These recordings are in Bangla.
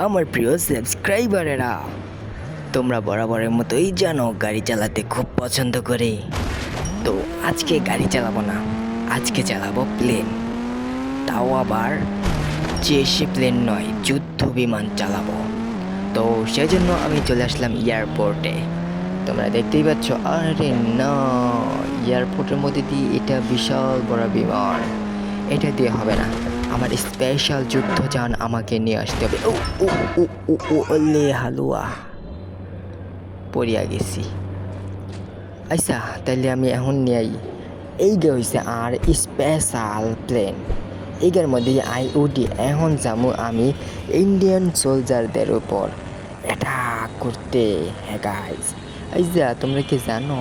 আমার প্রিয় সাবস্ক্রাইবারেরা, তোমরা বরাবরের মতোই জানো গাড়ি চালাতে খুব পছন্দ করে। তো আজকে গাড়ি চালাবো না, আজকে চালাবো প্লেন। তাও আবার সে প্লেন নয়, যুদ্ধ বিমান চালাবো। তো সেজন্য আমি চলে আসলাম এয়ারপোর্টে। তোমরা দেখতেই পাচ্ছ, আরে না, এয়ারপোর্টের মধ্যে দিয়ে এটা বিশাল বড় বিমান, এটা দিয়ে হবে না। আমার স্পেশাল যুদ্ধযান আমাকে নিয়ে আসতে হবে। ও ও ও ও ও ওলে হালুয়া, পড়িয়া গেছি। আচ্ছা, তাইলে আমি এখন নিয়ে এইটা হয়েছে আর স্পেশাল প্লেন। এইটার মধ্যে আইওডি এখন যাবো আমি ইন্ডিয়ান সোলজারদের উপর অ্যাটাক করতে। হ্যাঁ গাইজ, আচ্ছা তোমরা কি জানো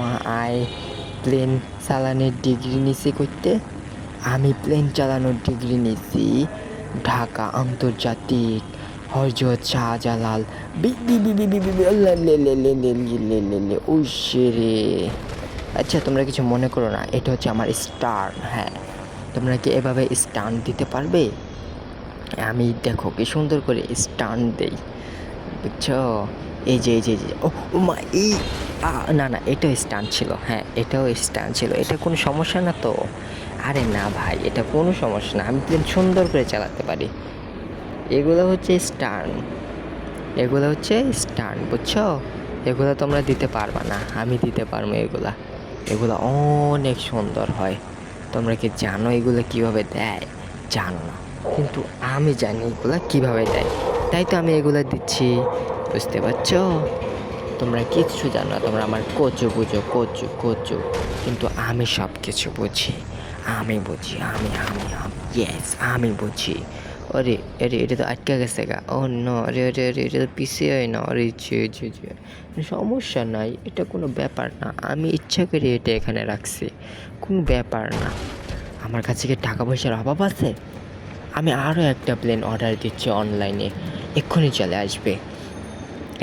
প্লেন চালানোর ডিগ্রি নিছি করতে? আমি প্লেন চালানোর ডিগ্রি নিছি ঢাকা আন্তর্জাতিক হজরত শাহজালাল রে। আচ্ছা, তোমরা কিছু মনে করো না, এটা হচ্ছে আমার স্টার। হ্যাঁ, তোমরা কি এভাবে স্টান্ট দিতে পারবে? আমি দেখো কি সুন্দর করে স্টান্ট দেই, বুঝছো? এই যে ও মা, এই না না, এটাও স্টান্ট ছিল। হ্যাঁ, এটাও স্টান্ট ছিল। এটা কোনো সমস্যা না তো? আরে না ভাই, এটা কোনো সমস্যা না, আমি প্লেন সুন্দর করে চালাতে পারি। এগুলো হচ্ছে স্টান্ট, এগুলো হচ্ছে স্টান্ট, বুঝছো? এগুলো তোমরা দিতে পারবা না, আমি দিতে পারবো এগুলা। এগুলো অনেক সুন্দর হয়। তোমরা কি জানো এগুলো কিভাবে দেয়? জানো না, কিন্তু আমি জানি এগুলো কিভাবে দেয়, তাই তো আমি এগুলো দিচ্ছি। বুঝতে পারছো? তোমরা কিচ্ছু জানো না, তোমরা আমার কচু বুঝো, কচু কচু, কিন্তু আমি সব কিছু বুঝি। আমি বুঝি, ইয়েস, আমি বুঝি। আরে আরে, এটা তো আটকে গেছে গা। ও নো, আরে আরে আরে, এটা তো পিছিয়ে হয় না। আরে সমস্যা নাই, এটা কোনো ব্যাপার না, আমি ইচ্ছা করে এটা এখানে রাখছি, কোনো ব্যাপার না। আমার কাছে কি টাকা পয়সার অভাব আছে? আমি আরও একটা প্লেন অর্ডার দিচ্ছি অনলাইনে, এক্ষুনি চলে আসবে।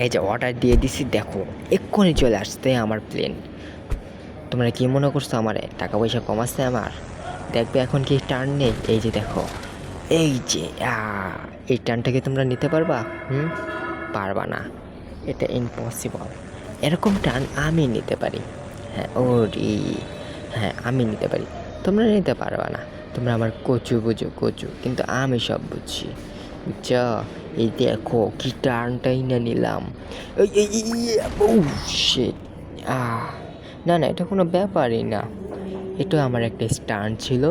এই যে অর্ডার দিয়ে দিছি, দেখো এক্ষুনি চলে আসতে আমার প্লেন। তোমরা কি মনে করছো আমার টাকা পয়সা কম আছে? আমার দেখবে এখন কি টার্ন নেই? এই যে দেখো, এই যে এই টার্নটাকে তোমরা নিতে পারবা? পারবা না, এটা ইম্পসিবল। এরকম টার্ন আমি নিতে পারি। হ্যাঁ ওরে, হ্যাঁ আমি নিতে পারি, তোমরা নিতে পারবা না। তোমরা আমার কচু বুঝো, কচু, কিন্তু আমি সব বুঝছি, বুঝছো? এই দেখো কি টার্নটাই না নিলাম। শিট, না না, এটা কোনো ব্যাপারই না, এটা আমার একটা স্টান্ট ছিল।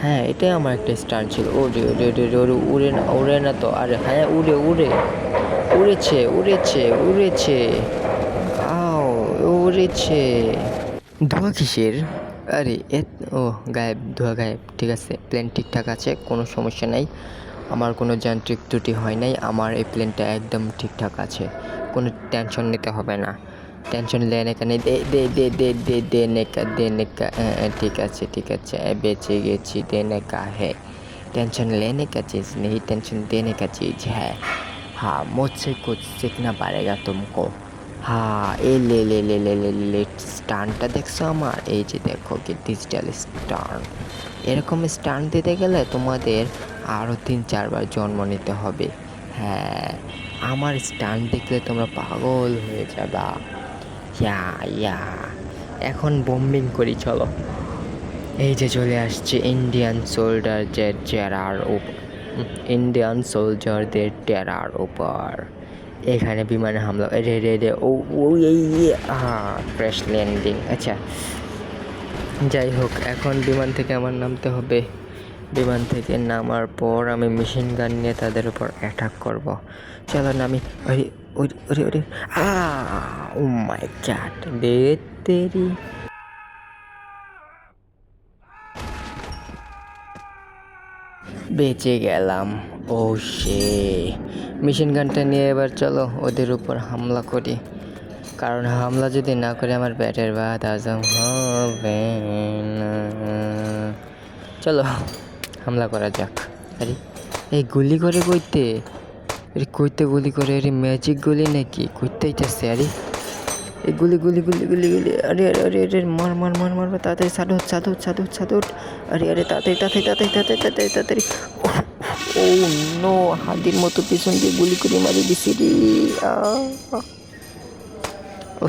হ্যাঁ, এটাই আমার একটা স্টান্ট ছিল। ওরে ওরে ওরে ওরে, উড়ে না, উড়ে না তো? আরে হ্যাঁ, উড়ে উড়ে, উড়েছে উড়েছে উড়েছে, আও, উড়েছে। ধোঁয়া কিসের? আরে ও গায়েব, ধোঁয়া গায়েব। ঠিক আছে, প্লেন ঠিকঠাক আছে, কোনো সমস্যা নাই। আমার কোনো যান্ত্রিক ত্রুটি হয় নাই, আমার এই প্লেনটা একদম ঠিকঠাক আছে, কোনো টেনশন নিতে হবে না। টেনশন লেনে কানে দে দে দে দে দে দে নেকা ঠিক আছে ঠিক আছে, বেঁচে গেছি। দেনে কা है, टेंशन लेने का चीज़ नहीं, टेंशन देने का चीज़ है। हाँ, मुझसे कुछ सीखना पड़ेगा तुमको। হ্যাঁ, এই লে স্টানটা দেখছো আমার? এই যে দেখো কি ডিজিটাল স্টান। এরকম স্টান দিতে গেলে তোমাদের আরও 3-4 বার জন্ম নিতে হবে। হ্যাঁ, আমার স্টান দেখলে তোমরা পাগল হয়ে যাবা। ইয়া, এখন বোম্বিং করি, চলো। এই যে চলে আসছে ইন্ডিয়ান সোলজারদের টেরার উপর। এখানে বিমানে হামলা, রে রে রে, ও ও এই ক্র্যাশ ল্যান্ডিং। আচ্ছা, যাই হোক, এখন বিমান থেকে আমার নামতে হবে। বিমান থেকে নামার পর আমি মেশিন গান নিয়ে তাদের উপর অ্যাটাক করব। চলো নামি। আরে ওরে ওরে ওরে, ও মাই গড, বেতেরি। বেঁচে গেলাম। ও সে, মেশিন গানটা নিয়ে এবার চলো ওদের উপর হামলা করি, কারণ হামলা যদি না করে আমার ব্যাটের ভাত হজম হবে না। চলো হামলা করা যাক। আরে এই গুলি করে কইতে, আরে কইতে গুলি করে, আরে ম্যাজিক গুলি নাকি? কইতে আইতেছে, আরে এই গুলি গুলি গুলি গুলি গুলি, আরে আরে আরে আরে, মার মার মার মার, তাড়াতাড়ি সাদুট সাদুট সাদুট সাদুট, আরে আরে তাড়াতাড়ি তাড়াতাড়ি তাড়াতাড়ি তাড়াতাড়ি তাড়াতাড়ি তাড়াতাড়ি। ও নো, হাতির মতো পিছন দিয়ে গুলি করে মারি দিছি রে। ও